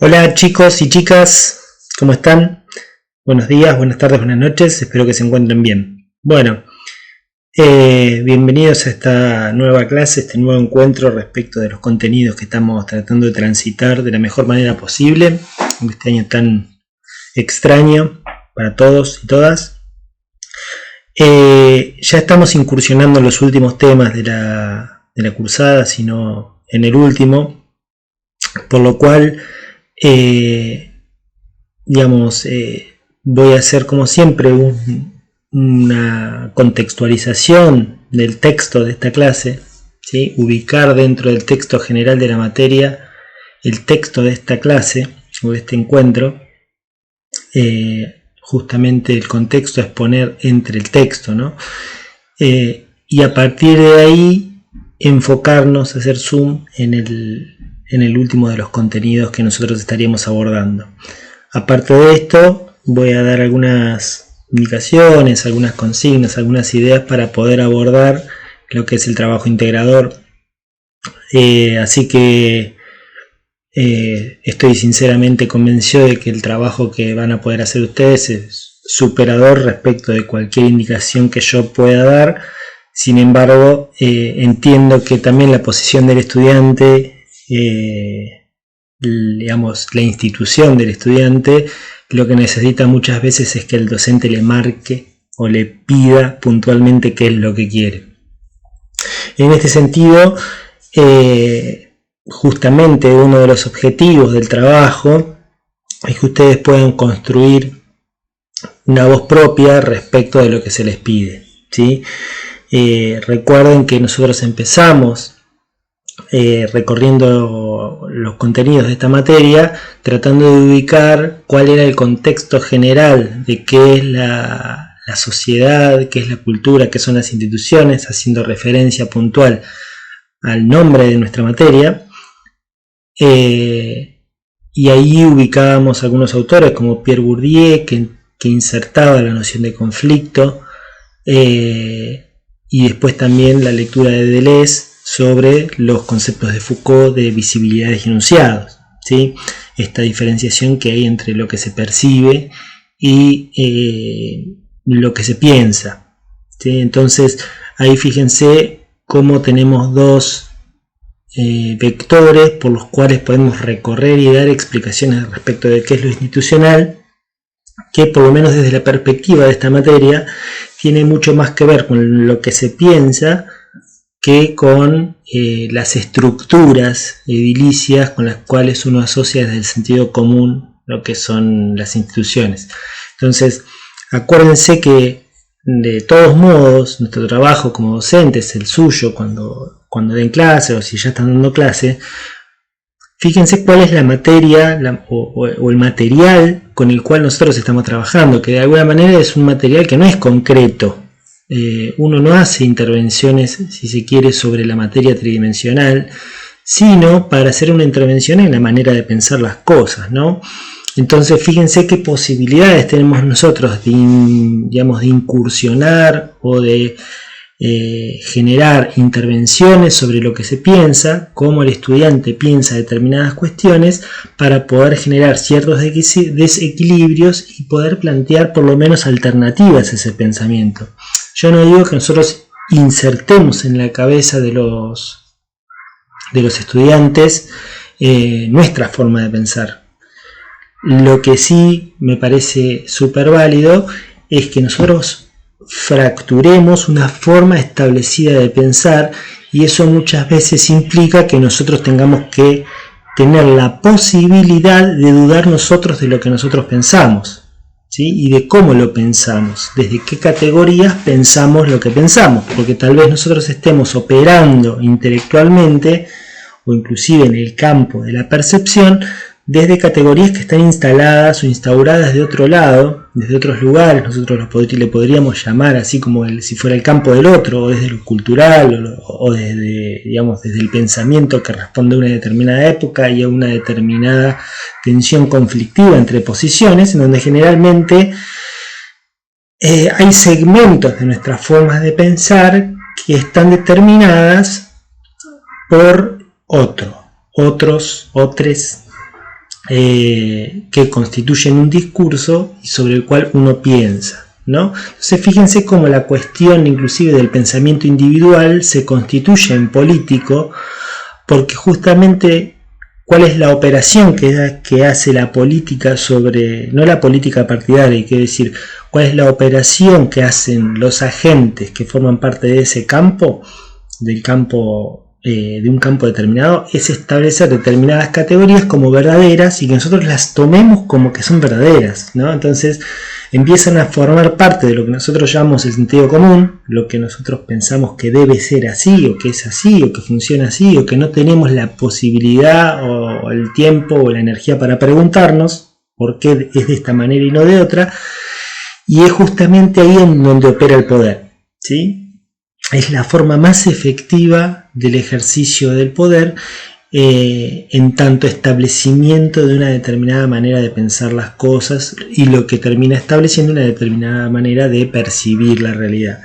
Hola chicos y chicas, ¿cómo están? Buenos días, buenas tardes, buenas noches, espero que se encuentren bien. Bueno, bienvenidos a esta nueva clase, este nuevo encuentro respecto de los contenidos que estamos tratando de transitar de la mejor manera posible en este año tan extraño para todos y todas. Ya estamos incursionando en los últimos temas de la cursada, sino en el último, por lo cual voy a hacer como siempre una contextualización del texto de esta clase, ¿sí? Ubicar dentro del texto general de la materia el texto de esta clase o de este encuentro. Justamente el contexto es poner entre el texto, ¿no? Y a partir de ahí enfocarnos, hacer zoom en el último de los contenidos que nosotros estaríamos abordando. Aparte de esto, voy a dar algunas indicaciones, algunas consignas, algunas ideas para poder abordar lo que es el trabajo integrador. Así que estoy sinceramente convencido de que el trabajo que van a poder hacer ustedes es superador respecto de cualquier indicación que yo pueda dar. Sin embargo, entiendo que también la posición del estudiante, la institución del estudiante, lo que necesita muchas veces es que el docente le marque o le pida puntualmente qué es lo que quiere. En este sentido, justamente uno de los objetivos del trabajo es que ustedes puedan construir una voz propia respecto de lo que se les pide, ¿sí? Recuerden que nosotros empezamos recorriendo los contenidos de esta materia, tratando de ubicar cuál era el contexto general de qué es la sociedad, qué es la cultura, qué son las instituciones, haciendo referencia puntual al nombre de nuestra materia. Y ahí ubicábamos algunos autores como Pierre Bourdieu, que insertaba la noción de conflicto, y después también la lectura de Deleuze sobre los conceptos de Foucault de visibilidades y enunciados, ¿sí? Esta diferenciación que hay entre lo que se percibe y lo que se piensa, ¿sí? Entonces ahí fíjense cómo tenemos dos vectores por los cuales podemos recorrer y dar explicaciones respecto de qué es lo institucional, que por lo menos desde la perspectiva de esta materia tiene mucho más que ver con lo que se piensa que con las estructuras edilicias con las cuales uno asocia desde el sentido común lo que son las instituciones. Entonces, acuérdense que de todos modos nuestro trabajo como docentes, el suyo cuando den clase o si ya están dando clase, fíjense cuál es la materia o el material con el cual nosotros estamos trabajando, que de alguna manera es un material que no es concreto. Uno no hace intervenciones, si se quiere, sobre la materia tridimensional, sino para hacer una intervención en la manera de pensar las cosas, ¿no? Entonces fíjense qué posibilidades tenemos nosotros de incursionar o de generar intervenciones sobre lo que se piensa, cómo el estudiante piensa determinadas cuestiones, para poder generar ciertos desequilibrios y poder plantear por lo menos alternativas a ese pensamiento. Yo no digo que nosotros insertemos en la cabeza de los estudiantes nuestra forma de pensar. Lo que sí me parece súper válido es que nosotros fracturemos una forma establecida de pensar, y eso muchas veces implica que nosotros tengamos que tener la posibilidad de dudar nosotros de lo que nosotros pensamos, ¿sí? Y de cómo lo pensamos, desde qué categorías pensamos lo que pensamos, porque tal vez nosotros estemos operando intelectualmente o inclusive en el campo de la percepción desde categorías que están instaladas o instauradas de otro lado, desde otros lugares. Nosotros le podríamos llamar así como si fuera el campo del otro, o desde lo cultural, o desde el pensamiento que responde a una determinada época y a una determinada tensión conflictiva entre posiciones, en donde generalmente hay segmentos de nuestras formas de pensar que están determinadas por otros, que constituyen un discurso y sobre el cual uno piensa, ¿no? Entonces fíjense cómo la cuestión inclusive del pensamiento individual se constituye en político, porque justamente cuál es la operación que hace la política sobre, no la política partidaria, quiero decir, cuál es la operación que hacen los agentes que forman parte de ese campo, del campo de un campo determinado, es establecer determinadas categorías como verdaderas y que nosotros las tomemos como que son verdaderas, ¿no? Entonces empiezan a formar parte de lo que nosotros llamamos el sentido común, lo que nosotros pensamos que debe ser así, o que es así, o que funciona así, o que no tenemos la posibilidad o el tiempo o la energía para preguntarnos por qué es de esta manera y no de otra, y es justamente ahí en donde opera el poder, ¿sí? Es la forma más efectiva del ejercicio del poder, en tanto establecimiento de una determinada manera de pensar las cosas y lo que termina estableciendo una determinada manera de percibir la realidad.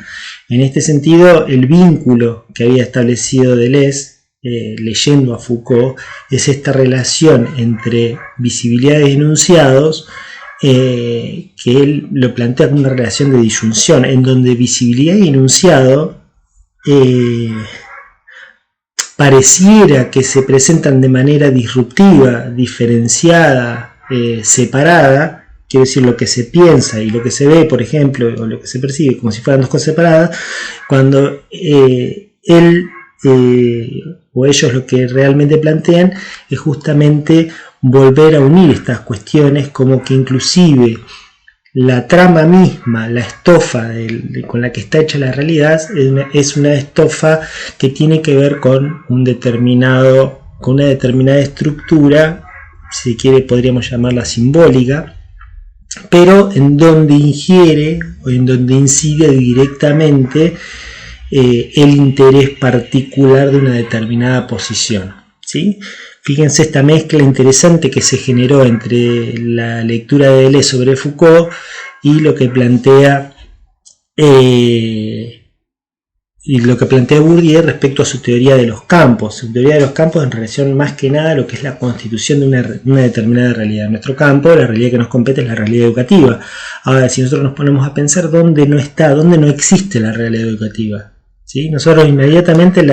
En este sentido, el vínculo que había establecido Deleuze, leyendo a Foucault, es esta relación entre visibilidad y enunciados, que él lo plantea como una relación de disyunción, en donde visibilidad y enunciado pareciera que se presentan de manera disruptiva, diferenciada, separada, quiero decir, lo que se piensa y lo que se ve, por ejemplo, o lo que se percibe, como si fueran dos cosas separadas, cuando él o ellos lo que realmente plantean es justamente volver a unir estas cuestiones, como que inclusive la trama misma, la estofa con la que está hecha la realidad, es una estofa que tiene que ver con una determinada estructura, si quiere podríamos llamarla simbólica, pero en donde ingiere o en donde incide directamente el interés particular de una determinada posición, ¿sí? Fíjense esta mezcla interesante que se generó entre la lectura de Deleuze sobre Foucault y lo que plantea Bourdieu respecto a su teoría de los campos. Su teoría de los campos en relación más que nada a lo que es la constitución de una determinada realidad. En nuestro campo, la realidad que nos compete es la realidad educativa. Ahora, si nosotros nos ponemos a pensar dónde no existe la realidad educativa, ¿sí? Nosotros inmediatamente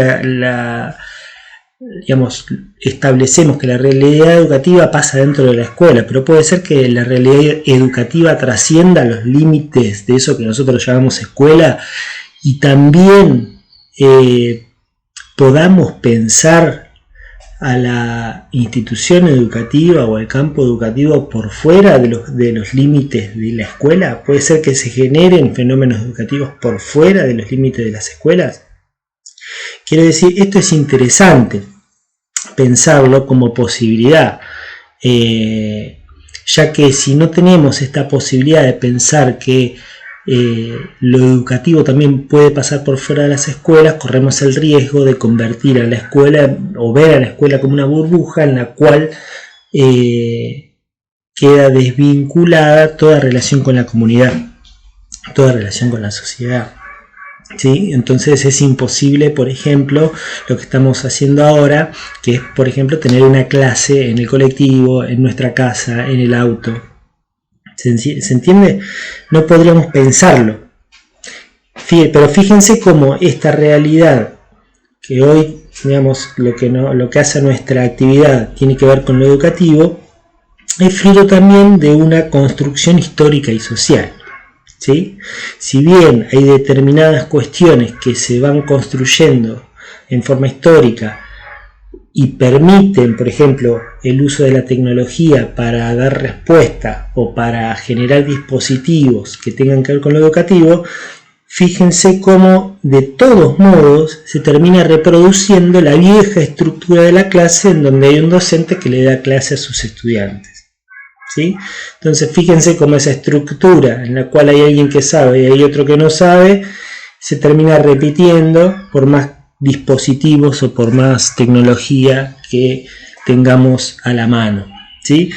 establecemos que la realidad educativa pasa dentro de la escuela, pero puede ser que la realidad educativa trascienda los límites de eso que nosotros llamamos escuela y también podamos pensar a la institución educativa o al campo educativo por fuera de los límites de la escuela. Puede ser que se generen fenómenos educativos por fuera de los límites de las escuelas. Quiero decir, esto es interesante pensarlo como posibilidad, ya que si no tenemos esta posibilidad de pensar que lo educativo también puede pasar por fuera de las escuelas, corremos el riesgo de convertir a la escuela o ver a la escuela como una burbuja en la cual queda desvinculada toda relación con la comunidad, toda relación con la sociedad. ¿Sí? Entonces es imposible, por ejemplo, lo que estamos haciendo ahora, que es, por ejemplo, tener una clase en el colectivo, en nuestra casa, en el auto. ¿Se entiende? No podríamos pensarlo. Pero fíjense cómo esta realidad, que hoy, digamos, lo que hace nuestra actividad tiene que ver con lo educativo, es fruto también de una construcción histórica y social. ¿Sí? Si bien hay determinadas cuestiones que se van construyendo en forma histórica y permiten, por ejemplo, el uso de la tecnología para dar respuesta o para generar dispositivos que tengan que ver con lo educativo, fíjense cómo de todos modos se termina reproduciendo la vieja estructura de la clase en donde hay un docente que le da clase a sus estudiantes. ¿Sí? Entonces fíjense cómo esa estructura en la cual hay alguien que sabe y hay otro que no sabe se termina repitiendo por más dispositivos o por más tecnología que tengamos a la mano, ¿sí?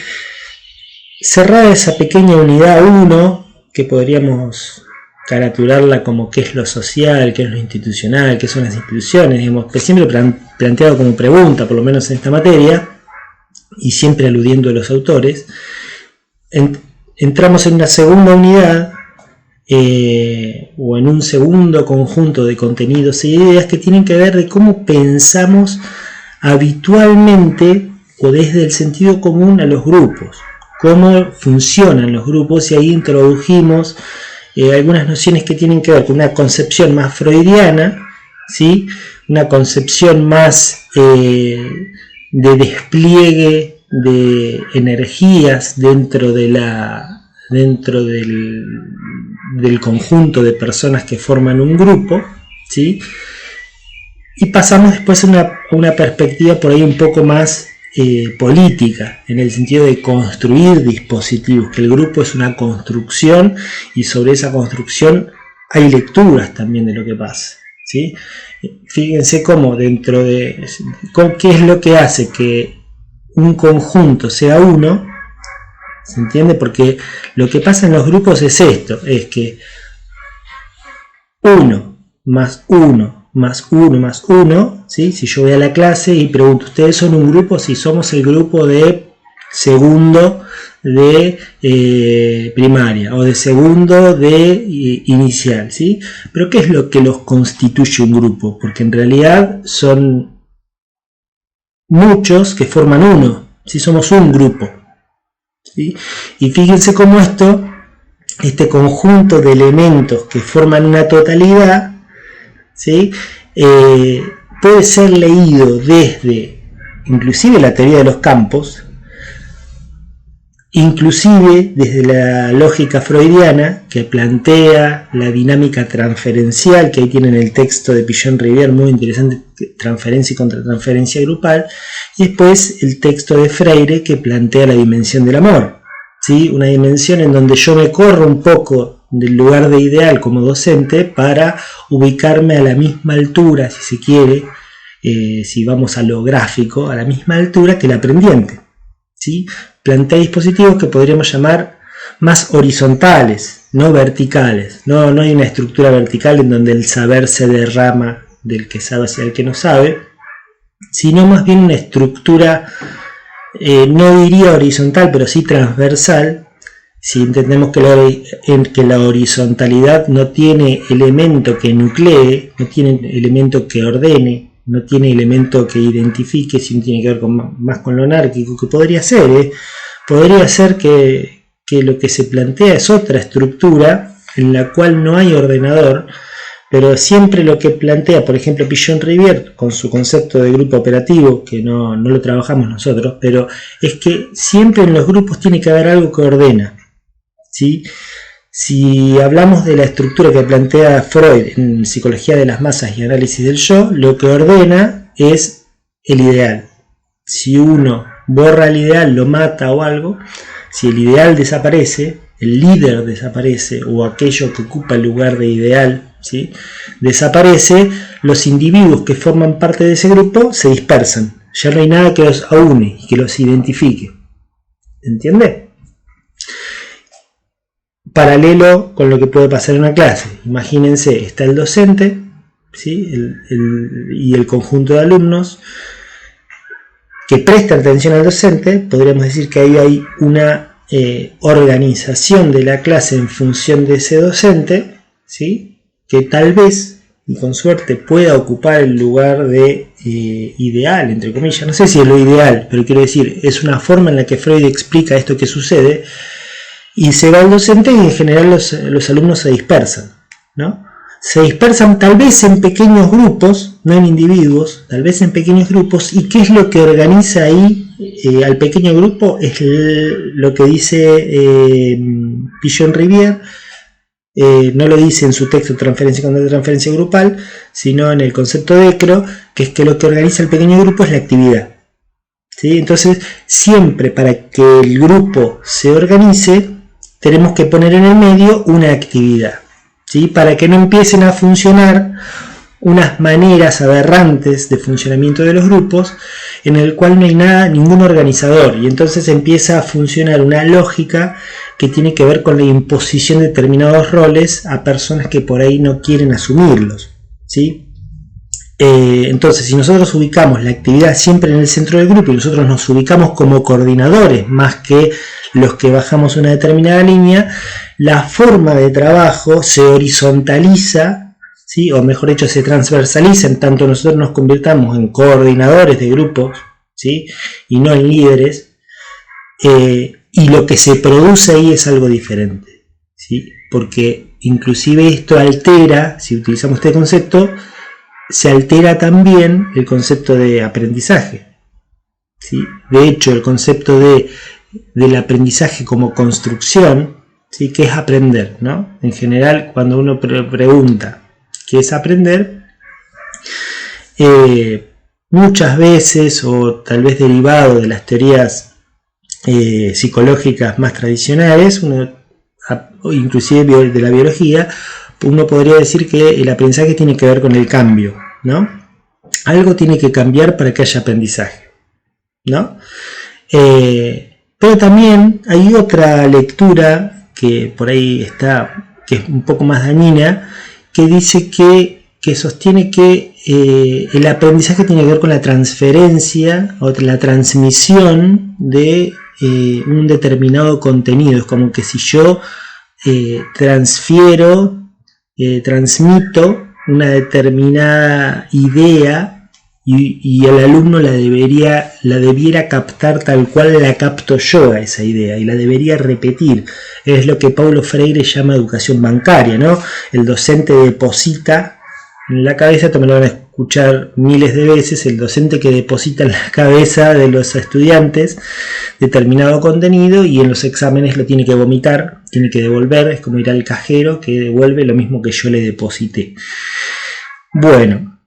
Cerrada esa pequeña unidad 1, que podríamos caratularla como qué es lo social, qué es lo institucional, qué son las instituciones, digamos, que siempre planteado como pregunta, por lo menos en esta materia. y siempre aludiendo a los autores, entramos en una segunda unidad o en un segundo conjunto de contenidos e ideas que tienen que ver de cómo pensamos habitualmente o desde el sentido común a los grupos, cómo funcionan los grupos, y ahí introdujimos algunas nociones que tienen que ver con una concepción más freudiana, ¿sí? Una concepción más de despliegue de energías dentro del conjunto de personas que forman un grupo, ¿sí? Y pasamos después a una perspectiva por ahí un poco más política, en el sentido de construir dispositivos, que el grupo es una construcción y sobre esa construcción hay lecturas también de lo que pasa, ¿sí? Fíjense cómo qué es lo que hace que un conjunto sea uno, ¿se entiende? Porque lo que pasa en los grupos es esto, es que 1 más 1 más 1 más 1, ¿sí? Si yo voy a la clase y pregunto, ¿ustedes son un grupo? Si somos el grupo de segundo de primaria o de segundo de inicial, ¿sí? Pero ¿qué es lo que los constituye un grupo? Porque en realidad son muchos que forman uno, ¿sí? Somos un grupo, ¿sí? Y fíjense cómo este conjunto de elementos que forman una totalidad, ¿sí? Puede ser leído desde inclusive la teoría de los campos, inclusive desde la lógica freudiana, que plantea la dinámica transferencial, que ahí tienen el texto de Pigeon-Rivière muy interesante, transferencia y contratransferencia grupal, y después el texto de Freire, que plantea la dimensión del amor, ¿sí? Una dimensión en donde yo me corro un poco del lugar de ideal como docente para ubicarme a la misma altura, si se quiere, si vamos a lo gráfico, a la misma altura que el aprendiente, ¿sí? Plantea dispositivos que podríamos llamar más horizontales, no verticales. No hay una estructura vertical en donde el saber se derrama del que sabe hacia el que no sabe, sino más bien una estructura, no diría horizontal, pero sí transversal. Si entendemos que la horizontalidad no tiene elemento que nuclee, no tiene elemento que ordene, no tiene elemento que identifique, sino tiene que ver más con lo anárquico, que podría ser que lo que se plantea es otra estructura en la cual no hay ordenador, pero siempre lo que plantea, por ejemplo, Pigeon-Rivière, con su concepto de grupo operativo, que no lo trabajamos nosotros, pero es que siempre en los grupos tiene que haber algo que ordena, ¿sí? Si hablamos de la estructura que plantea Freud en Psicología de las Masas y Análisis del Yo, lo que ordena es el ideal. Si uno borra el ideal, lo mata o algo, si el ideal desaparece, el líder desaparece o aquello que ocupa el lugar de ideal, ¿sí?, desaparece, los individuos que forman parte de ese grupo se dispersan. Ya no hay nada que los aúne y que los identifique. ¿Entiende? Paralelo con lo que puede pasar en una clase. Imagínense, está el docente, ¿sí?, y el conjunto de alumnos que prestan atención al docente. Podríamos decir que ahí hay una organización de la clase en función de ese docente, ¿sí?, que tal vez y con suerte pueda ocupar el lugar de ideal, entre comillas. No sé si es lo ideal, pero quiero decir, es una forma en la que Freud explica esto que sucede. Y se va el docente y en general los alumnos se dispersan, ¿no? Se dispersan tal vez en pequeños grupos, no en individuos, tal vez en pequeños grupos. ¿Y qué es lo que organiza ahí al pequeño grupo? Es lo que dice Pigeon-Rivière. No lo dice en su texto Transferencia contra Transferencia Grupal, sino en el concepto de Ekro, que es que lo que organiza el pequeño grupo es la actividad, ¿sí? Entonces, siempre para que el grupo se organice, tenemos que poner en el medio una actividad, ¿sí?, para que no empiecen a funcionar unas maneras aberrantes de funcionamiento de los grupos en el cual no hay ningún organizador, y entonces empieza a funcionar una lógica que tiene que ver con la imposición de determinados roles a personas que por ahí no quieren asumirlos, ¿sí? Entonces, si nosotros ubicamos la actividad siempre en el centro del grupo y nosotros nos ubicamos como coordinadores más que los que bajamos una determinada línea, la forma de trabajo se horizontaliza, ¿sí? O mejor dicho, se transversaliza, en tanto nosotros nos convirtamos en coordinadores de grupos, ¿sí? Y no en líderes, y lo que se produce ahí es algo diferente, ¿sí? Porque inclusive esto altera, si utilizamos este concepto, se altera también el concepto de aprendizaje, ¿sí? De hecho, el concepto del aprendizaje como construcción, ¿sí? ¿Qué es aprender, ¿no? En general, cuando uno pregunta ¿qué es aprender? Muchas veces, o tal vez derivado de las teorías psicológicas más tradicionales, o inclusive de la biología, uno podría decir que el aprendizaje tiene que ver con el cambio, ¿no? Algo tiene que cambiar para que haya aprendizaje, ¿no? Pero también hay otra lectura que por ahí está, que es un poco más dañina, que dice que sostiene que el aprendizaje tiene que ver con la transferencia o la transmisión de un determinado contenido. Es como que si yo transmito una determinada idea y el alumno la debiera captar tal cual la capto yo a esa idea y la debería repetir. Es lo que Paulo Freire llama educación bancaria, ¿no? El docente deposita en la cabeza, también lo van a escuchar miles de veces, el docente que deposita en la cabeza de los estudiantes determinado contenido y en los exámenes lo tiene que vomitar, tiene que devolver, es como ir al cajero que devuelve lo mismo que yo le deposité. Bueno,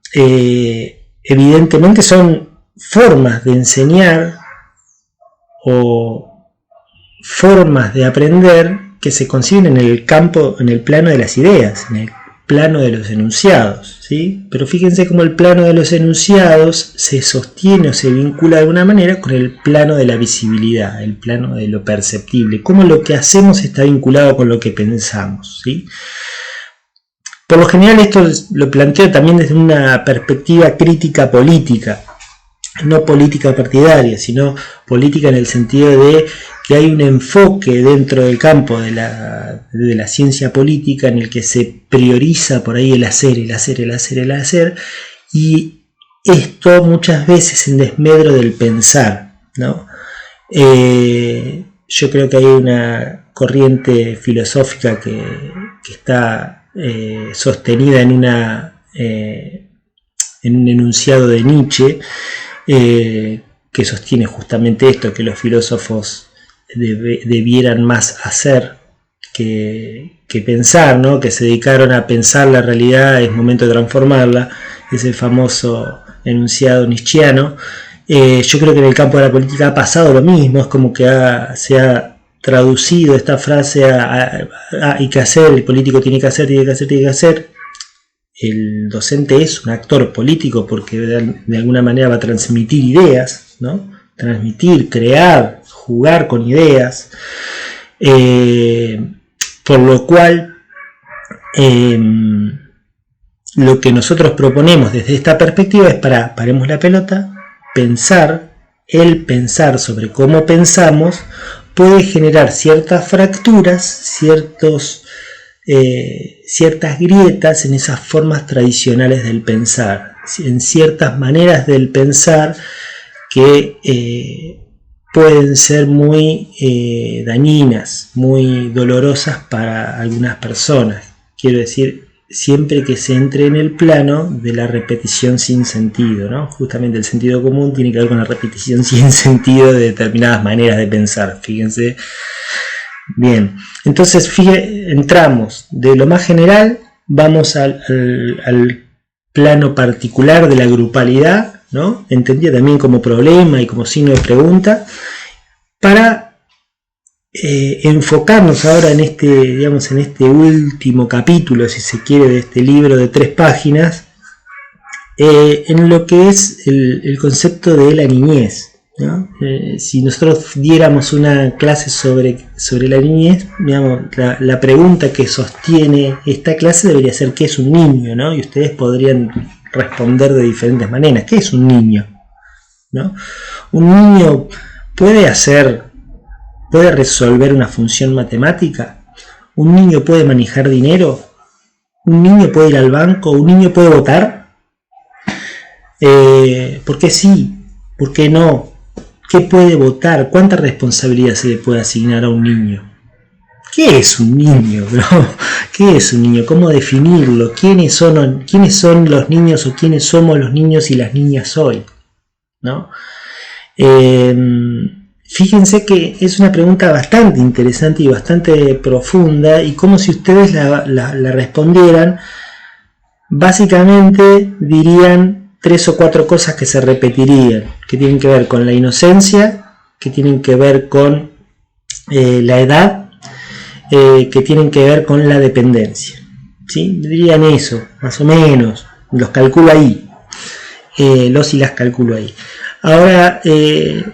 evidentemente son formas de enseñar o formas de aprender que se conciben en el campo, en el plano de las ideas, en el plano de los enunciados, ¿sí? Pero fíjense cómo el plano de los enunciados se sostiene o se vincula de alguna manera con el plano de la visibilidad, el plano de lo perceptible, cómo lo que hacemos está vinculado con lo que pensamos, ¿sí? Por lo general esto lo planteo también desde una perspectiva crítica política, no política partidaria, sino política en el sentido de que hay un enfoque dentro del campo de la ciencia política en el que se prioriza por ahí el hacer, y esto muchas veces en desmedro del pensar, ¿no? Yo creo que hay una corriente filosófica que está sostenida en un enunciado de Nietzsche, que sostiene justamente esto, que los filósofos debieran más hacer que pensar, ¿no? Que se dedicaron a pensar la realidad, es momento de transformarla, ese famoso enunciado nietzscheano. Yo creo que en el campo de la política ha pasado lo mismo, es como que se ha traducido esta frase hay que hacer, el político tiene que hacer. El docente es un actor político porque de alguna manera va a transmitir ideas, ¿no? Transmitir, crear, jugar con ideas, por lo cual lo que nosotros proponemos desde esta perspectiva es paremos la pelota, pensar sobre cómo pensamos puede generar ciertas fracturas, ciertas grietas en esas formas tradicionales del pensar, en ciertas maneras del pensar que pueden ser muy dañinas, muy dolorosas para algunas personas. Quiero decir, siempre que se entre en el plano de la repetición sin sentido, ¿no? Justamente el sentido común tiene que ver con la repetición sin sentido de determinadas maneras de pensar, fíjense. Bien, entonces entramos de lo más general, vamos al plano particular de la grupalidad, ¿no? Entendida también como problema y como signo de pregunta, para enfocarnos ahora en este último capítulo, si se quiere, de este libro de 3 páginas, en lo que es el concepto de la niñez, ¿no? Si nosotros diéramos una clase sobre la niñez, digamos, la pregunta que sostiene esta clase debería ser ¿qué es un niño? ¿No? Y ustedes podrían responder de diferentes maneras. ¿Qué es un niño? ¿No? Un niño puede resolver una función matemática. Un niño puede manejar dinero. Un niño puede ir al banco. Un niño puede votar. ¿Por qué sí? ¿Por qué no? ¿Qué puede votar? ¿Cuánta responsabilidad se le puede asignar a un niño? ¿Qué es un niño, bro? ¿Qué es un niño? ¿Cómo definirlo? ¿Quiénes son los niños o quiénes somos los niños y las niñas hoy? ¿No? Fíjense que es una pregunta bastante interesante y bastante profunda, y como si ustedes la respondieran, básicamente dirían 3 o 4 cosas que se repetirían, que tienen que ver con la inocencia, que tienen que ver con la edad, que tienen que ver con la dependencia. ¿Sí? Dirían eso, más o menos, los calculo ahí, los y las calculo ahí. Ahora,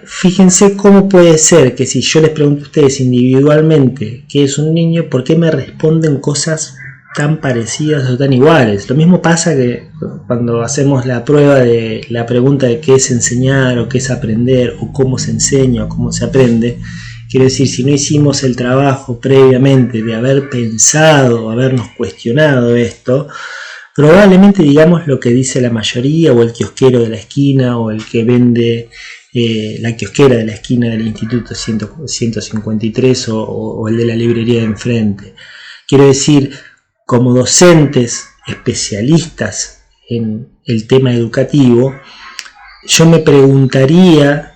fíjense cómo puede ser que si yo les pregunto a ustedes individualmente qué es un niño, ¿por qué me responden cosas tan parecidas o tan iguales? Lo mismo pasa que cuando hacemos la prueba de la pregunta de qué es enseñar o qué es aprender o cómo se enseña o cómo se aprende. Quiero decir, si no hicimos el trabajo previamente de haber pensado, habernos cuestionado esto, probablemente digamos lo que dice la mayoría, o el kiosquero de la esquina, o el que vende, la kiosquera de la esquina del Instituto 153, o el de la librería de enfrente. Quiero decir, como docentes especialistas en el tema educativo, yo me preguntaría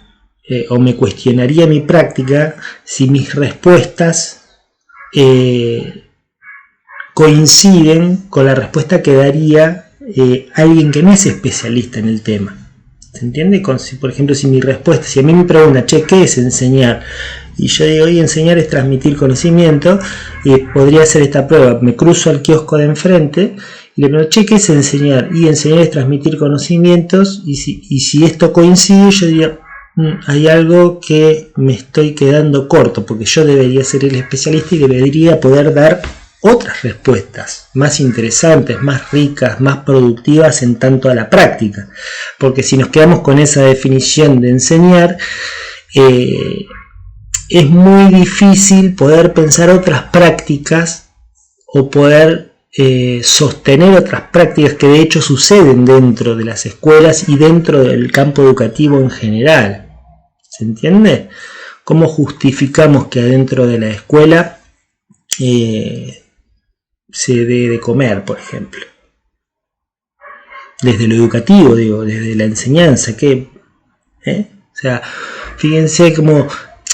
o me cuestionaría mi práctica si mis respuestas coinciden con la respuesta que daría alguien que no es especialista en el tema. ¿Se entiende? Por ejemplo, si mi respuesta, si a mí me preguntan, che, ¿qué es enseñar? Y yo digo, enseñar es transmitir conocimiento, y podría hacer esta prueba. Me cruzo al kiosco de enfrente y le pregunto, che, ¿qué es enseñar? Y enseñar es transmitir conocimientos, y si esto coincide, yo diría, hay algo que me estoy quedando corto, porque yo debería ser el especialista y debería poder dar otras respuestas más interesantes, más ricas, más productivas en tanto a la práctica. Porque si nos quedamos con esa definición de enseñar, es muy difícil poder pensar otras prácticas o poder sostener otras prácticas que de hecho suceden dentro de las escuelas y dentro del campo educativo en general. ¿Se entiende? ¿Cómo justificamos que adentro de la escuela se dé de comer, por ejemplo? Desde lo educativo, digo, desde la enseñanza, ¿qué? O sea, fíjense cómo,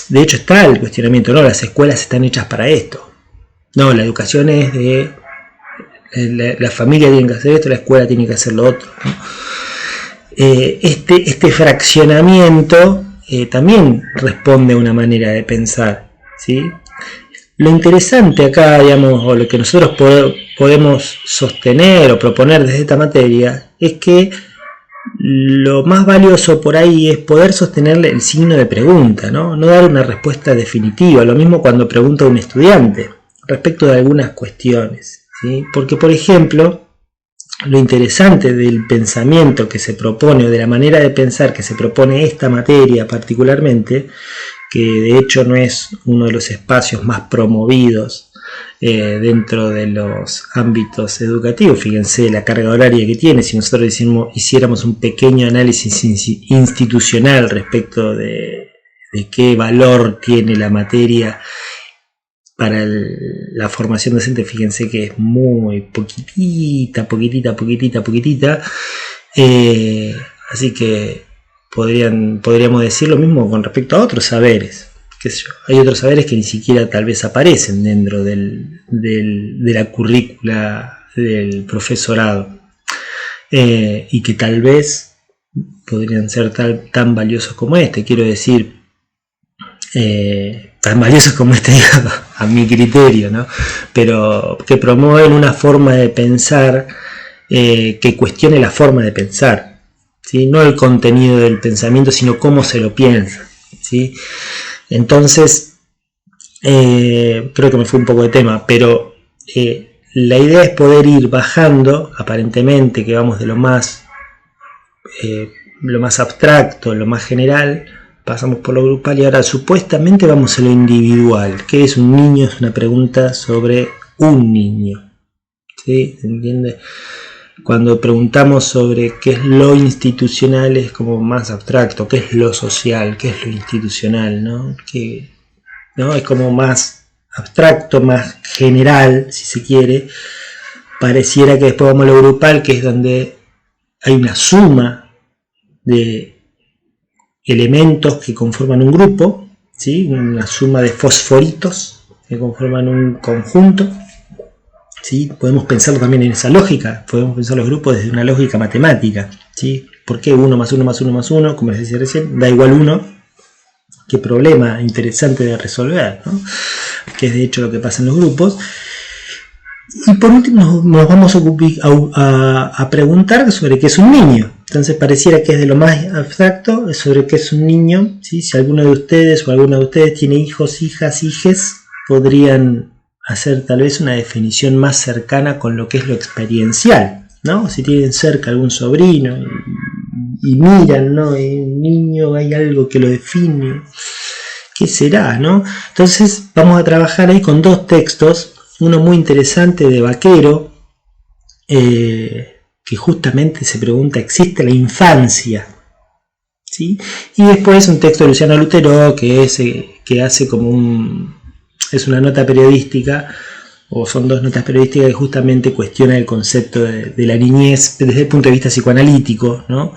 de hecho está el cuestionamiento, ¿no? Las escuelas están hechas para esto. No, la educación es de... La familia tiene que hacer esto, la escuela tiene que hacer lo otro, ¿no? Este fraccionamiento también responde a una manera de pensar, ¿sí? Lo interesante acá, digamos, o lo que nosotros podemos sostener o proponer desde esta materia, es que lo más valioso por ahí es poder sostenerle el signo de pregunta, ¿no? No dar una respuesta definitiva. Lo mismo cuando pregunta a un estudiante respecto de algunas cuestiones, ¿sí? Porque, por ejemplo, lo interesante del pensamiento que se propone, o de la manera de pensar que se propone esta materia particularmente, que de hecho no es uno de los espacios más promovidos dentro de los ámbitos educativos. Fíjense la carga horaria que tiene. Si nosotros hiciéramos un pequeño análisis institucional respecto de qué valor tiene la materia para la formación docente, fíjense que es muy poquitita. Así que podríamos decir lo mismo con respecto a otros saberes. ¿Qué sé yo? Hay otros saberes que ni siquiera tal vez aparecen dentro de la currícula del profesorado, y que tal vez podrían ser tan valiosos como este. Quiero decir, tan valiosos como este, a mi criterio, ¿no? Pero que promueven una forma de pensar que cuestione la forma de pensar, ¿sí? No el contenido del pensamiento, sino cómo se lo piensa, ¿sí? Entonces, creo que me fui un poco de tema, pero la idea es poder ir bajando, aparentemente que vamos de lo más abstracto, lo más general, pasamos por lo grupal y ahora supuestamente vamos a lo individual. ¿Qué es un niño? Es una pregunta sobre un niño. ¿Sí? ¿Se entiende? Cuando preguntamos sobre qué es lo institucional es como más abstracto, qué es lo social, qué es lo institucional, ¿no? Es como más abstracto, más general, si se quiere. Pareciera que después vamos a lo grupal, que es donde hay una suma de elementos que conforman un grupo, ¿sí? Una suma de fosforitos que conforman un conjunto, ¿sí? Podemos pensarlo también en esa lógica, podemos pensar los grupos desde una lógica matemática, ¿sí? ¿Por qué 1 más 1 más 1 más 1, como les decía recién, da igual 1? Qué problema interesante de resolver, ¿no? Que es de hecho lo que pasa en los grupos. Y por último nos vamos a preguntar sobre qué es un niño. Entonces pareciera que es de lo más abstracto sobre qué es un niño, ¿sí? Si alguno de ustedes o alguna de ustedes tiene hijos, hijas, hijes, podrían hacer tal vez una definición más cercana con lo que es lo experiencial, ¿no? Si tienen cerca algún sobrino y miran, ¿no? Un niño, hay algo que lo define, ¿qué será, no? Entonces vamos a trabajar ahí con dos textos, uno muy interesante de Vaquero, que justamente se pregunta, ¿existe la infancia? ¿Sí? Y después un texto de Luciano Lutero que hace como es una nota periodística, o son dos notas periodísticas que justamente cuestionan el concepto de la niñez desde el punto de vista psicoanalítico, ¿no?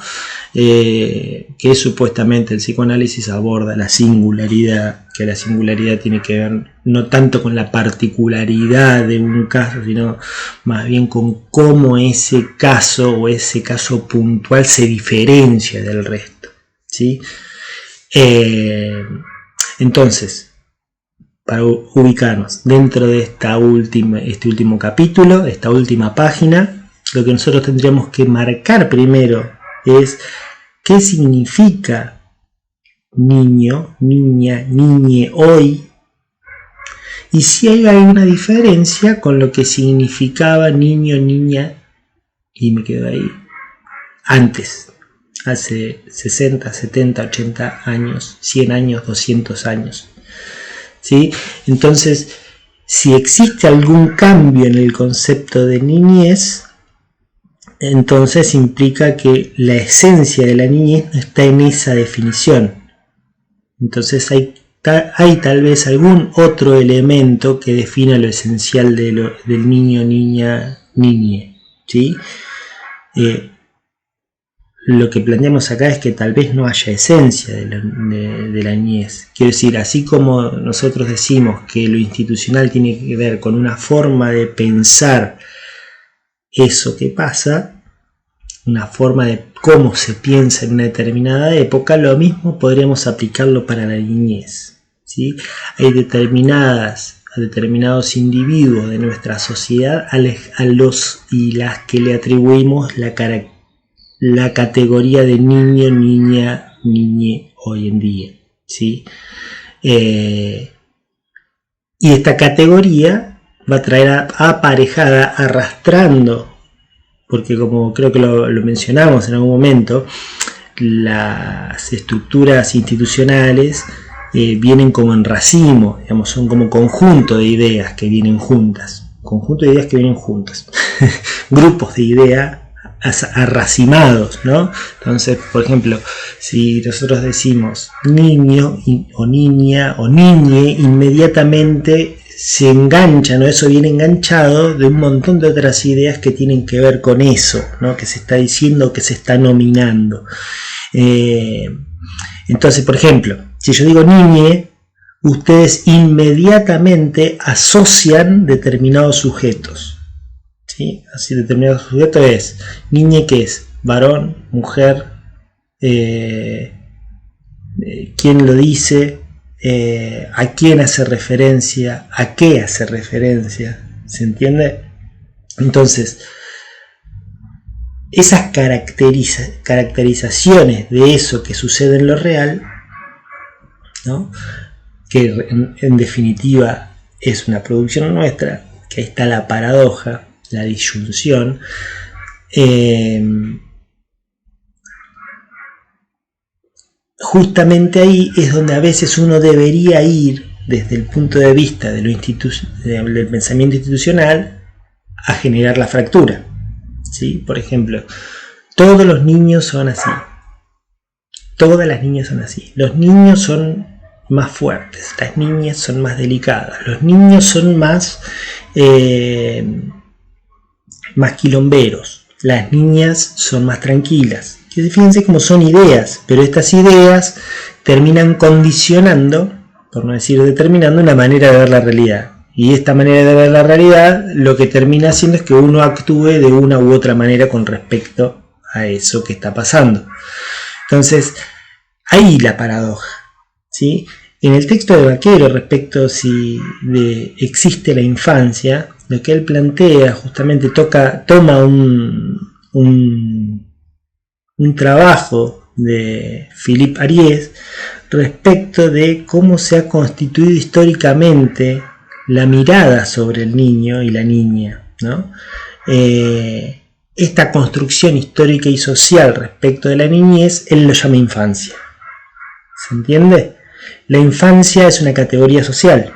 Que supuestamente el psicoanálisis aborda la singularidad, que la singularidad tiene que ver no tanto con la particularidad de un caso, sino más bien con cómo ese caso o ese caso puntual se diferencia del resto, ¿sí? Entonces, para ubicarnos dentro de este último capítulo, esta última página, lo que nosotros tendríamos que marcar primero es qué significa niño, niña, niñe hoy, y si hay alguna diferencia con lo que significaba niño, niña, y me quedo ahí, antes, hace 60, 70, 80 años, 100 años, 200 años. ¿Sí? Entonces, si existe algún cambio en el concepto de niñez, entonces implica que la esencia de la niñez no está en esa definición. Entonces hay tal vez algún otro elemento que defina lo esencial del niño, niña, niñe, ¿sí? Lo que planteamos acá es que tal vez no haya esencia de la niñez. Quiero decir, así como nosotros decimos que lo institucional tiene que ver con una forma de pensar eso que pasa, una forma de cómo se piensa en una determinada época, lo mismo podríamos aplicarlo para la niñez, ¿sí? Hay determinados individuos de nuestra sociedad a los y las que le atribuimos la categoría de niño, niña, niñe hoy en día, ¿sí? Y esta categoría va a traer aparejada, arrastrando, porque como creo que lo mencionamos en algún momento, las estructuras institucionales vienen como en racimo, digamos, son como conjunto de ideas que vienen juntas, grupos de ideas arracimados, ¿no? Entonces, por ejemplo, si nosotros decimos niño o niña o niñe, inmediatamente se enganchan, ¿no? Eso viene enganchado de un montón de otras ideas que tienen que ver con eso, ¿no? Que se está diciendo, que se está nominando. Entonces, por ejemplo, si yo digo niñe, ustedes inmediatamente asocian determinados sujetos. ¿Sí? Así determinado sujeto es niñe, que es varón, mujer, quién lo dice, a quién hace referencia, a qué hace referencia, ¿se entiende? Entonces, esas caracterizaciones de eso que sucede en lo real, ¿no? Que en definitiva es una producción nuestra, que que ahí está la paradoja, la disyunción, justamente ahí es donde a veces uno debería ir desde el punto de vista de del pensamiento institucional a generar la fractura, ¿sí? Por ejemplo, todos los niños son así, todas las niñas son así, los niños son más fuertes, las niñas son más delicadas, los niños son más quilomberos, las niñas son más tranquilas. Fíjense cómo son ideas, pero estas ideas terminan condicionando, por no decir determinando, una manera de ver la realidad. Y esta manera de ver la realidad lo que termina haciendo es que uno actúe de una u otra manera con respecto a eso que está pasando. Entonces, ahí la paradoja, ¿sí? En el texto de Vaquero, respecto si existe la infancia, lo que él plantea justamente toma un trabajo de Philippe Ariès respecto de cómo se ha constituido históricamente la mirada sobre el niño y la niña, ¿no? Esta construcción histórica y social respecto de la niñez, él lo llama infancia. ¿Se entiende? La infancia es una categoría social.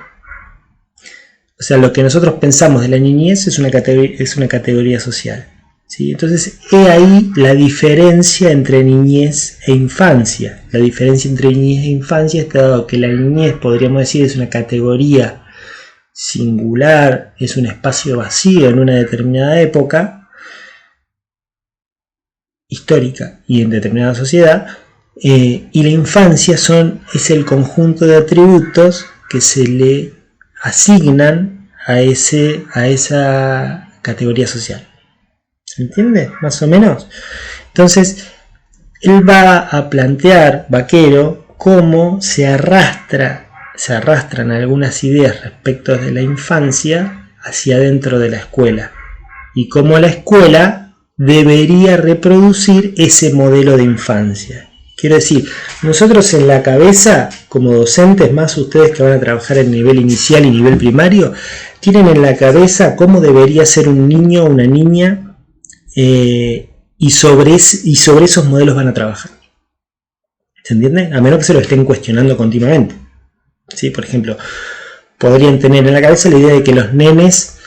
O sea, lo que nosotros pensamos de la niñez es una categoría social. ¿Sí? Entonces, he ahí la diferencia entre niñez e infancia. La diferencia entre niñez e infancia está dado que la niñez, podríamos decir, es una categoría singular, es un espacio vacío en una determinada época histórica y en determinada sociedad, y la infancia es el conjunto de atributos que se le asignan a esa categoría social. ¿Se entiende? Más o menos. Entonces, él va a plantear, Vaquero, cómo se arrastran algunas ideas respecto de la infancia hacia dentro de la escuela. Y cómo la escuela debería reproducir ese modelo de infancia. Quiero decir, nosotros en la cabeza, como docentes, más ustedes que van a trabajar en nivel inicial y nivel primario, tienen en la cabeza cómo debería ser un niño o una niña, y sobre esos modelos van a trabajar. ¿Se entiende? A menos que se lo estén cuestionando continuamente. ¿Sí? Por ejemplo, podrían tener en la cabeza la idea de que los nenes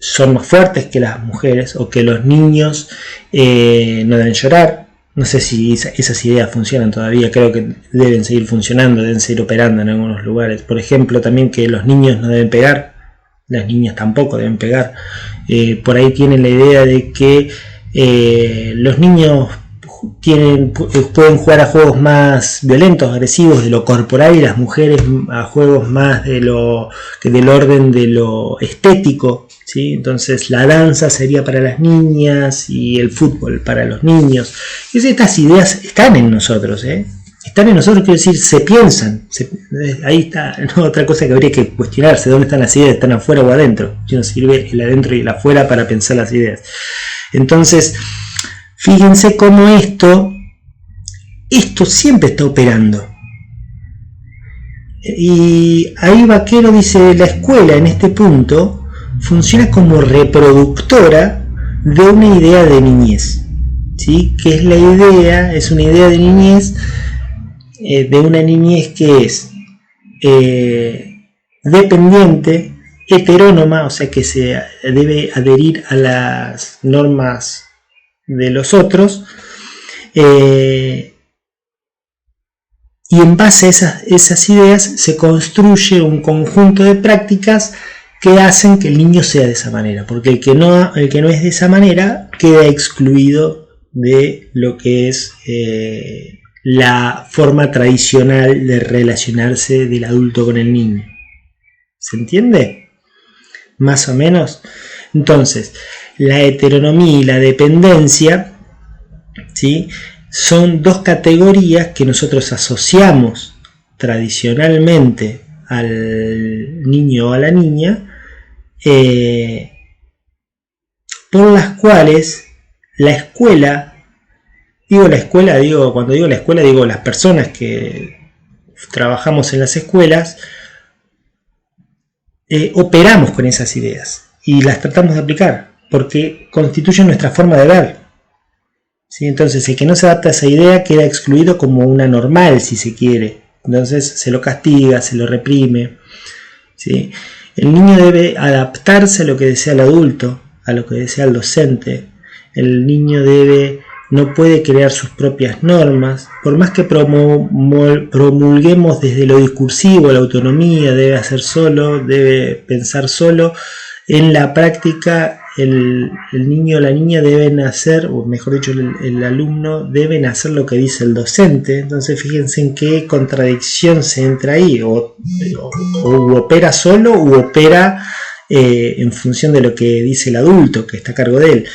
son más fuertes que las mujeres, o que los niños no deben llorar. No sé si esas ideas funcionan todavía, creo que deben seguir funcionando, deben seguir operando en algunos lugares. Por ejemplo, también que los niños no deben pegar, las niñas tampoco deben pegar. Por ahí tienen la idea de que los niños pueden jugar a juegos más violentos, agresivos, de lo corporal, y las mujeres a juegos más del orden de lo estético, ¿sí? Entonces la danza sería para las niñas y el fútbol para los niños. Estas ideas están en nosotros, están en nosotros, quiero decir, se piensan. Ahí está, ¿no? Otra cosa que habría que cuestionarse: ¿dónde están las ideas? ¿Están afuera o adentro? Si nos sirve el adentro y el afuera para pensar las ideas. Entonces, fíjense cómo esto siempre está operando. Y ahí Vaquero dice: la escuela en este punto funciona como reproductora de una idea de niñez, ¿sí? Que es una idea de niñez, de una niñez que es dependiente, heterónoma, o sea que se debe adherir a las normas de los otros, y en base a esas ideas se construye un conjunto de prácticas que hacen que el niño sea de esa manera, porque el que no es de esa manera queda excluido de lo que es la forma tradicional de relacionarse del adulto con el niño. ¿Se entiende? Más o menos. Entonces, la heteronomía y la dependencia, ¿sí?, son dos categorías que nosotros asociamos tradicionalmente al niño o a la niña, por las cuales la escuela, cuando digo la escuela, digo las personas que trabajamos en las escuelas, operamos con esas ideas y las tratamos de aplicar, porque constituyen nuestra forma de ver. ¿Sí? Entonces el que no se adapta a esa idea queda excluido como una normal, si se quiere. Entonces se lo castiga, se lo reprime. ¿Sí? El niño debe adaptarse a lo que desea el adulto, a lo que desea el docente. El niño no puede crear sus propias normas. Por más que promulguemos desde lo discursivo la autonomía, debe hacer solo, debe pensar solo. En la práctica el niño o la niña deben hacer, o mejor dicho el alumno, deben hacer lo que dice el docente. Entonces fíjense en qué contradicción se entra ahí, o opera solo u opera en función de lo que dice el adulto que está a cargo de él.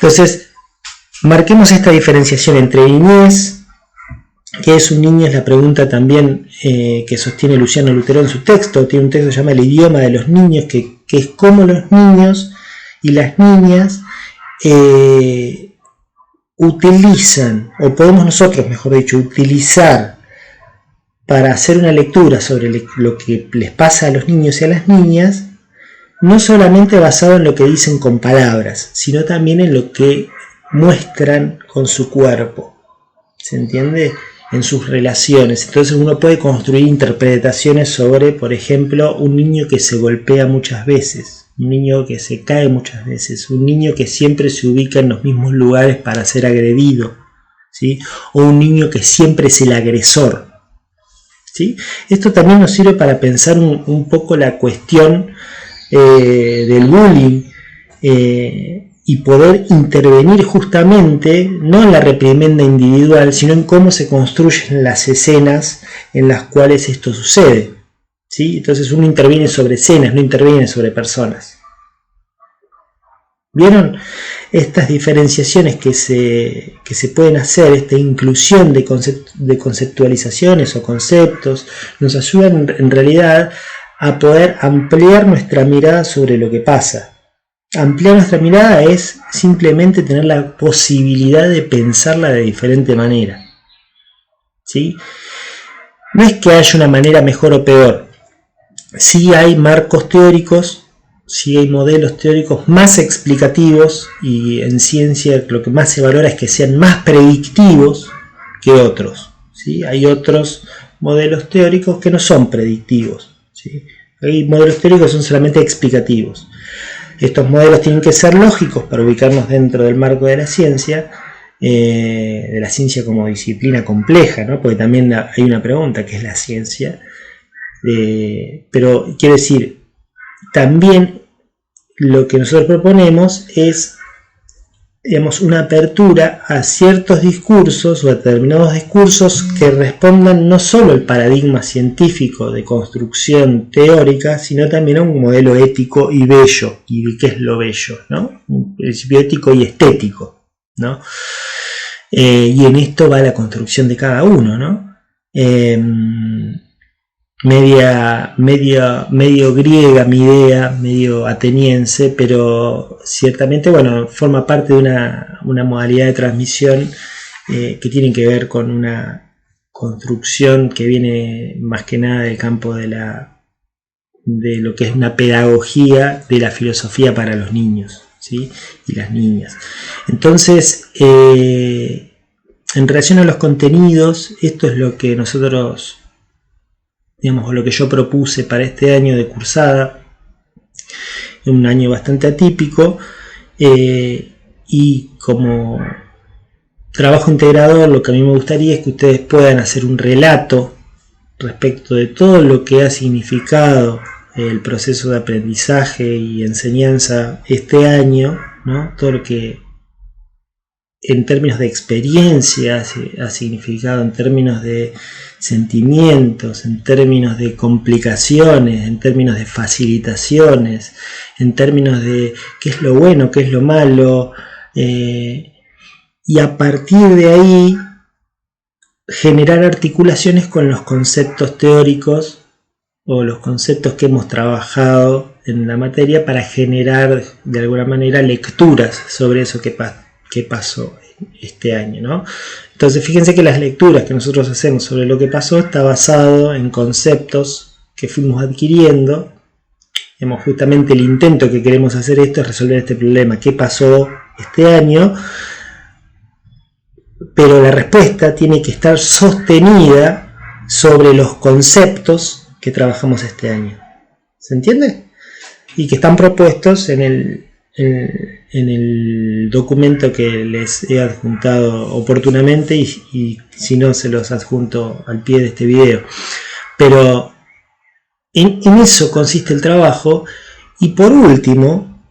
Entonces marquemos esta diferenciación entre niñez, ¿qué es un niño? Es la pregunta también que sostiene Luciano Lutero en su texto. Tiene un texto que se llama El idioma de los niños, que es cómo los niños y las niñas utilizan, o podemos nosotros, mejor dicho, utilizar para hacer una lectura sobre lo que les pasa a los niños y a las niñas, no solamente basado en lo que dicen con palabras, sino también en lo que muestran con su cuerpo. ¿Se entiende? En sus relaciones. Entonces uno puede construir interpretaciones sobre, por ejemplo, un niño que se golpea muchas veces, un niño que se cae muchas veces, un niño que siempre se ubica en los mismos lugares para ser agredido, ¿sí? O un niño que siempre es el agresor, ¿sí? Esto también nos sirve para pensar un poco la cuestión del bullying, y poder intervenir justamente no en la reprimenda individual, sino en cómo se construyen las escenas en las cuales esto sucede. ¿Sí? Entonces uno interviene sobre escenas, no interviene sobre personas. ¿Vieron? Estas diferenciaciones que se pueden hacer, esta inclusión de conceptualizaciones o conceptos, nos ayudan en realidad a poder ampliar nuestra mirada sobre lo que pasa. Ampliar nuestra mirada es simplemente tener la posibilidad de pensarla de diferente manera. ¿Sí? No es que haya una manera mejor o peor. Sí hay marcos teóricos, sí hay modelos teóricos más explicativos, y en ciencia lo que más se valora es que sean más predictivos que otros. ¿Sí? Hay otros modelos teóricos que no son predictivos. ¿Sí? Hay modelos teóricos que son solamente explicativos. Estos modelos tienen que ser lógicos para ubicarnos dentro del marco de la ciencia como disciplina compleja, ¿no? Porque también hay una pregunta, ¿qué es la ciencia? Pero quiero decir, también lo que nosotros proponemos es, digamos, una apertura a ciertos discursos o a determinados discursos que respondan no solo al paradigma científico de construcción teórica, sino también a un modelo ético y bello. ¿Y qué es lo bello? ¿No? Un principio ético y estético, ¿no? Y en esto va la construcción de cada uno, ¿no? Medio griega mi idea, medio ateniense, pero ciertamente, bueno, forma parte de una modalidad de transmisión que tiene que ver con una construcción que viene más que nada del campo de lo que es una pedagogía de la filosofía para los niños, ¿sí? Y las niñas. Entonces, en relación a los contenidos, esto es lo que nosotros, digamos, lo que yo propuse para este año de cursada, un año bastante atípico, y como trabajo integrador, lo que a mí me gustaría es que ustedes puedan hacer un relato respecto de todo lo que ha significado el proceso de aprendizaje y enseñanza este año, ¿no? Todo lo que en términos de experiencia ha significado, en términos de sentimientos, en términos de complicaciones, en términos de facilitaciones, en términos de qué es lo bueno, qué es lo malo, y a partir de ahí generar articulaciones con los conceptos teóricos o los conceptos que hemos trabajado en la materia para generar de alguna manera lecturas sobre eso que pasó este año, ¿no? Entonces fíjense que las lecturas que nosotros hacemos sobre lo que pasó está basado en conceptos que fuimos adquiriendo Justamente el intento que queremos hacer esto es resolver este problema. ¿Qué pasó este año? Pero la respuesta tiene que estar sostenida sobre los conceptos que trabajamos este año. ¿Se entiende? Y que están propuestos en el documento que les he adjuntado oportunamente y si no se los adjunto al pie de este video. Pero en eso consiste el trabajo. Y por último,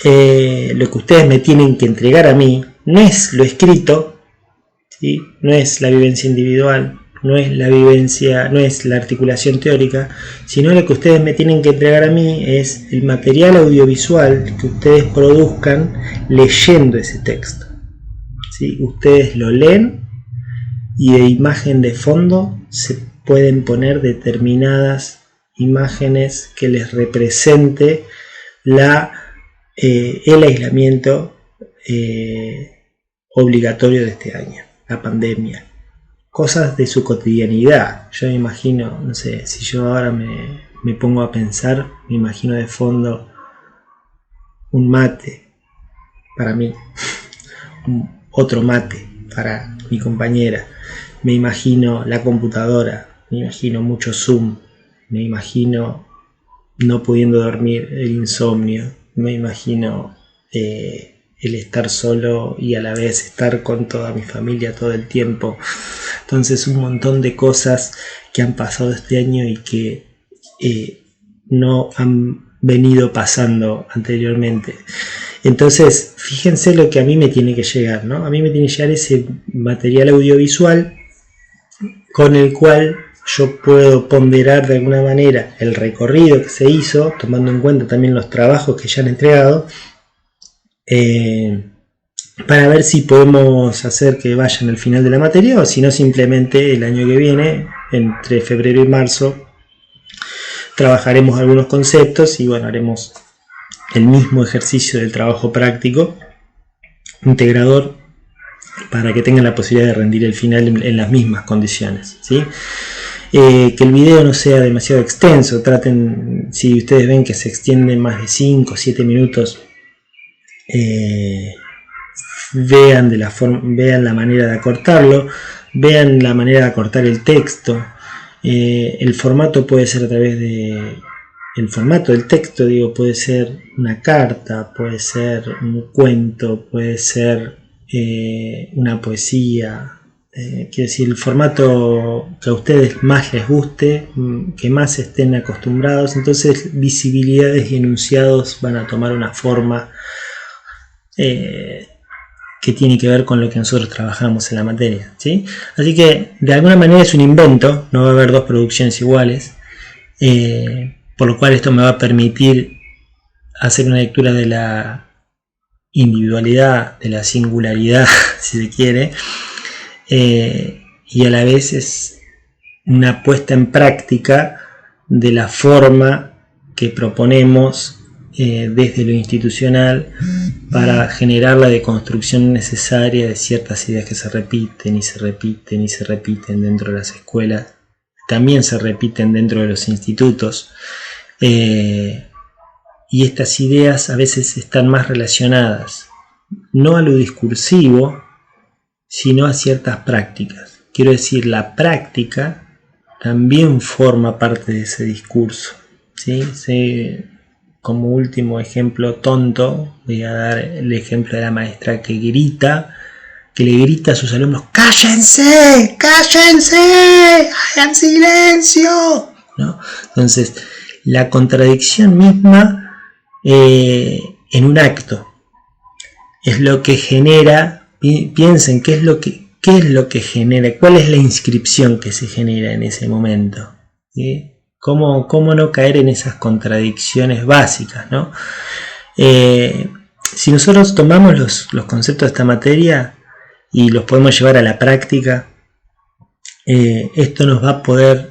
lo que ustedes me tienen que entregar a mí no es lo escrito, ¿sí? No es la vivencia individual, no es la articulación teórica, sino lo que ustedes me tienen que entregar a mí es el material audiovisual que ustedes produzcan leyendo ese texto, ¿sí? Ustedes lo leen y de imagen de fondo se pueden poner determinadas imágenes que les represente el aislamiento obligatorio de este año, la pandemia. Cosas de su cotidianidad. Yo me imagino, no sé, si yo ahora me pongo a pensar, me imagino de fondo un mate para mí, otro mate para mi compañera, me imagino la computadora, me imagino mucho Zoom, me imagino no pudiendo dormir, el insomnio, me imagino el estar solo y a la vez estar con toda mi familia todo el tiempo. Entonces un montón de cosas que han pasado este año y que no han venido pasando anteriormente. Entonces fíjense lo que a mí me tiene que llegar, ¿no? A mí me tiene que llegar ese material audiovisual con el cual yo puedo ponderar de alguna manera el recorrido que se hizo, tomando en cuenta también los trabajos que ya han entregado, para ver si podemos hacer que vayan al final de la materia o si no simplemente el año que viene, entre febrero y marzo, trabajaremos algunos conceptos y bueno, haremos el mismo ejercicio del trabajo práctico integrador para que tengan la posibilidad de rendir el final en las mismas condiciones, ¿sí? Que el video no sea demasiado extenso, traten, si ustedes ven que se extiende más de 5 o 7 minutos, vean la manera de acortarlo, vean la manera de acortar el texto. El formato puede ser a través de el formato del texto, digo, puede ser una carta, puede ser un cuento, puede ser una poesía. Quiero decir, el formato que a ustedes más les guste, que más estén acostumbrados. Entonces visibilidades y enunciados van a tomar una forma que tiene que ver con lo que nosotros trabajamos en la materia, ¿sí? Así que de alguna manera es un invento, no va a haber dos producciones iguales, por lo cual esto me va a permitir hacer una lectura de la individualidad, de la singularidad, si se quiere, y a la vez es una puesta en práctica de la forma que proponemos desde lo institucional para generar la deconstrucción necesaria de ciertas ideas que se repiten y se repiten y se repiten dentro de las escuelas, también se repiten dentro de los institutos, y estas ideas a veces están más relacionadas no a lo discursivo sino a ciertas prácticas. Quiero decir, la práctica también forma parte de ese discurso, ¿sí? Como último ejemplo tonto, voy a dar el ejemplo de la maestra que le grita a sus alumnos: ¡cállense! ¡cállense! ¡hagan silencio! ¿No? Entonces, la contradicción misma en un acto es lo que genera. Piensen qué es lo que genera, cuál es la inscripción que se genera en ese momento, ¿sí? ¿Cómo no caer en esas contradicciones básicas, ¿no? Si nosotros tomamos los conceptos de esta materia y los podemos llevar a la práctica, esto nos va a poder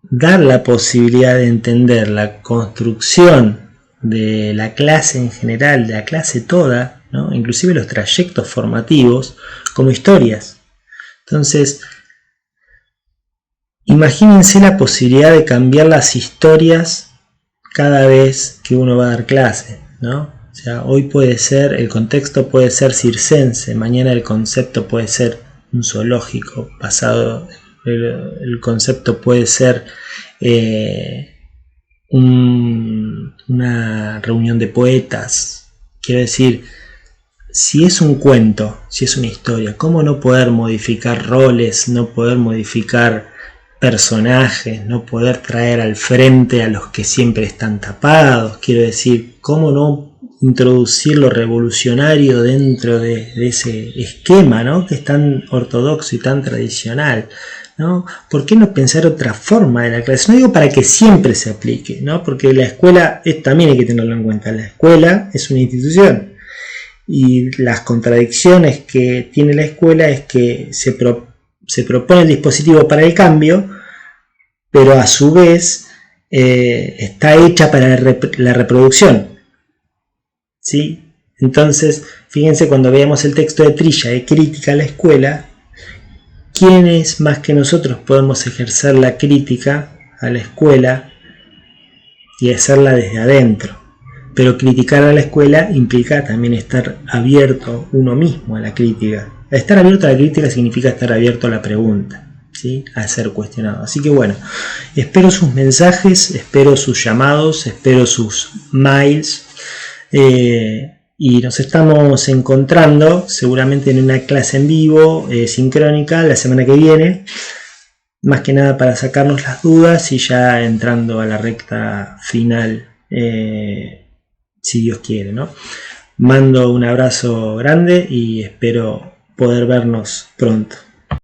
dar la posibilidad de entender la construcción de la clase en general, de la clase toda, ¿no? Inclusive los trayectos formativos, como historias. Entonces, imagínense la posibilidad de cambiar las historias cada vez que uno va a dar clase, ¿no? O sea, hoy puede ser, el contexto puede ser circense, mañana el concepto puede ser un zoológico, pasado el concepto puede ser una reunión de poetas. Quiero decir, si es un cuento, si es una historia, ¿cómo no poder modificar roles, no poder modificar personajes, no poder traer al frente a los que siempre están tapados? Quiero decir, ¿cómo no introducir lo revolucionario dentro de ese esquema, ¿no?, que es tan ortodoxo y tan tradicional, ¿no? ¿Por qué no pensar otra forma de la clase? No digo para que siempre se aplique, ¿no?, porque la escuela también hay que tenerlo en cuenta. La escuela es una institución y las contradicciones que tiene la escuela es que se propone el dispositivo para el cambio, pero a su vez está hecha para la reproducción, ¿sí? Entonces, fíjense, cuando veamos el texto de Trilla de crítica a la escuela, ¿quiénes más que nosotros podemos ejercer la crítica a la escuela y hacerla desde adentro? Pero criticar a la escuela implica también estar abierto uno mismo a la crítica. Estar abierto a la crítica significa estar abierto a la pregunta, ¿sí?, a ser cuestionado. Así que bueno, espero sus mensajes, espero sus llamados, espero sus mails, y nos estamos encontrando seguramente en una clase en vivo sincrónica la semana que viene, más que nada para sacarnos las dudas y ya entrando a la recta final, si Dios quiere, ¿no? Mando un abrazo grande y espero poder vernos pronto.